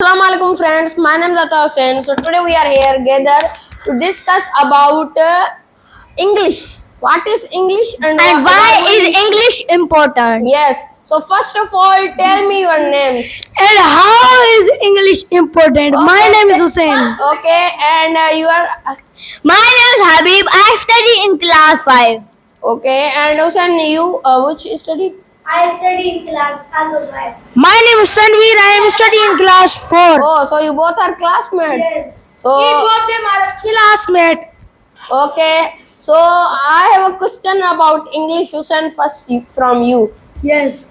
Assalamualaikum friends, my name is Ata Hussain. So today we are here gathered to discuss about English. What is English And why is English important? Yes. So first of all, tell me your names. And how is English important? My name is Hussein. Okay, and you are My name is Habib. I study in class 5. okay, and Hussein, you which study? I study in class as a wife. My name is Sanveer. I am studying in class 4. Oh, so you both are classmates. Yes. So both them are Classmate. okay, so I have a question about English. Hussein, first from you. Yes.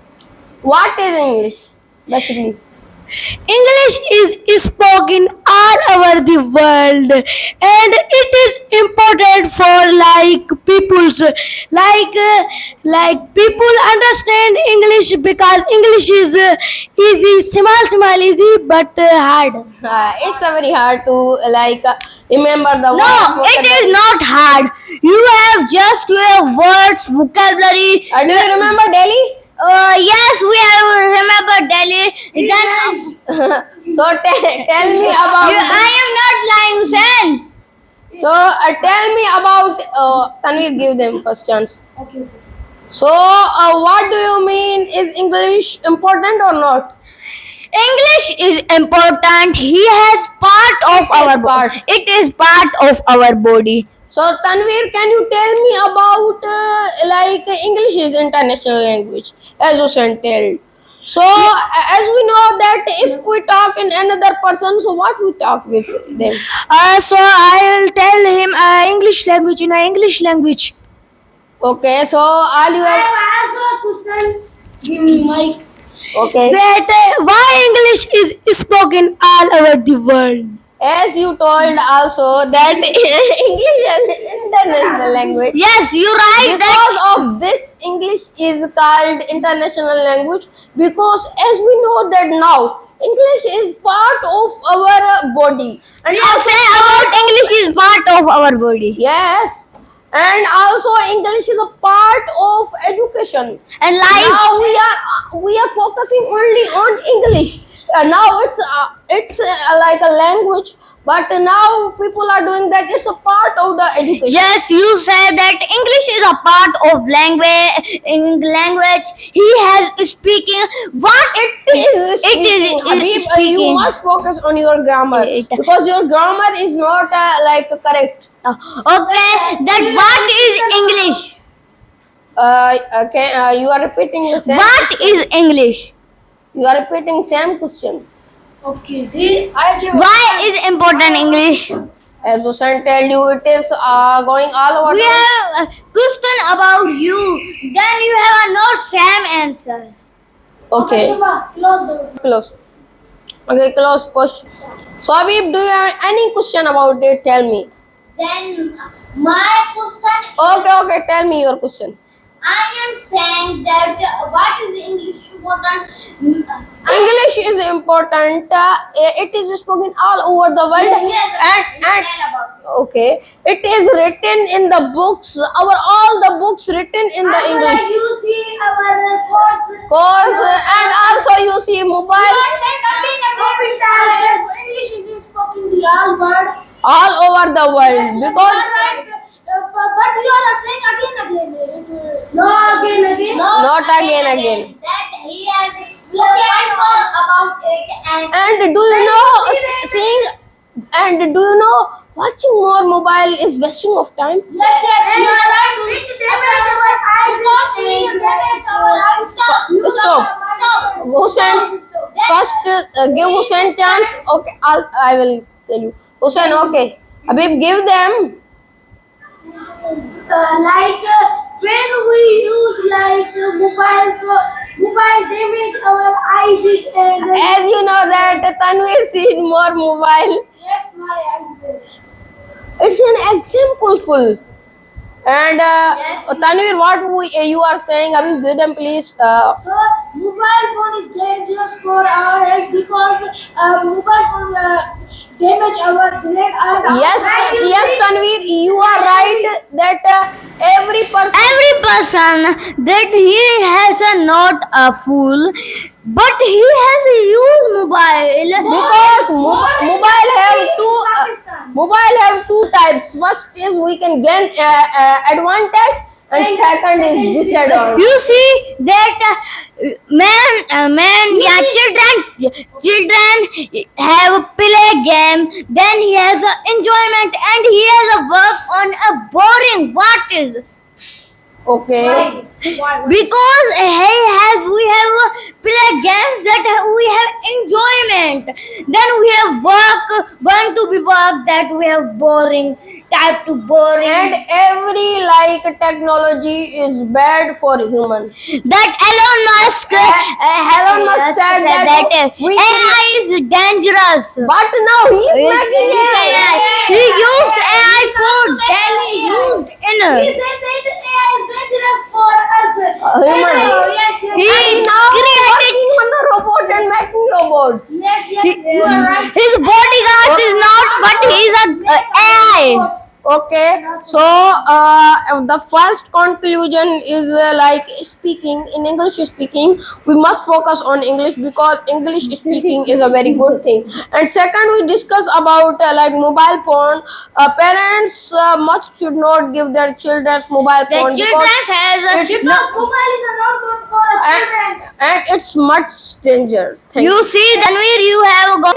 What is English basically? English is spoken all over the world, and it is important for people's people understand English because English is easy, small, easy, but hard. It's a very hard to remember the No, words. it is not hard. You have just your words, vocabulary. Do you remember Delhi? Yes, we have remember Delhi. Then So tell me about. I am not lying, Hussein. So tell me about. Tanvir, give them first chance. Okay. So what do you mean? Is English important or not? English is important. He has part of our part. body. It is part of our body. So Tanvir, can you tell me about English is international language, as Hussein told. So as we know that if we talk in another person, so what we talk with them? So I will tell him English language in English language. Okay, so all you I are have also a question. Give me mic. okay. That why English is spoken all over the world. As you told also that English is international language. Yes, you're right. Because of this, English is called international language because as we know that now English is part of our body. And You say about English is part of our body. yes, and also English is a part of education. And life. Now we are focusing only on English. Now it's like a language, but now people are doing that. It's a part of the education. Yes, you said that English is a part of language. In language, he has speaking. What It is. It is Habib, speaking. you must focus on your grammar because your grammar is not correct. Okay, then what is English? Okay, you are repeating the same. What is English? You are repeating same question. Okay. I give. Why is important English? As Hussein told you, it is going all over. We have a question about you. Then you have a not same answer. Okay, Shiva, close the door. close. Okay, close question. So Habib, do you have any question about it? Tell me. Then my question. Okay, tell me your question. I am saying that what is English important? English is important. It is spoken all over the world, and okay, it is written in the books. All the books written in the Also, like English you see our course, and also you see mobile English is spoken the all word. all over the world because But you are saying again. No, again. not again. That he has looked about it And do you know seeing and do you know watching more mobile is wasting of time? Yes, you are right. Stop. Hussein, first give Hussein chance. Okay, I will tell you. Hussein, okay. Habib, give them. When we use mobile, so mobile damage our eyes and As you know that Tanvir sees more mobile. yes, my eyes. It's an example. And Tanvir, what you are saying? Habib, give them please. So mobile phone is dangerous for our health because mobile phone damage our brain and Yes, Tanvir, you are right that every person. Every person that he has a not a fool, but he has a use mobile. Because mobile have two Pakistan. mobile have two types. First is we can gain advantage, and second is disadvantage. You see that children have play game, then he has a enjoyment and he has a work on a boring. What is? Okay. Why? Because we have play games that we have enjoyment, then we have work going to be work that we have boring type to boring. And every technology is bad for human. That Elon Musk said that we AI is dangerous. But now he is making AI. He used AI for daily used He in said that AI is dangerous for us. human. Yes, yes. He And now created- working on the robot and making robot. Yes, yes, you are right. his bodyguard is not, but he's a AI. Okay, so the first conclusion is speaking in English speaking, we must focus on English because English speaking is a very good thing. And second, we discuss about mobile phone. Parents must should not give their children mobile The phone children has a Because mobile is not good for children. and it's much danger. Thank You see, Tanvir, you have got.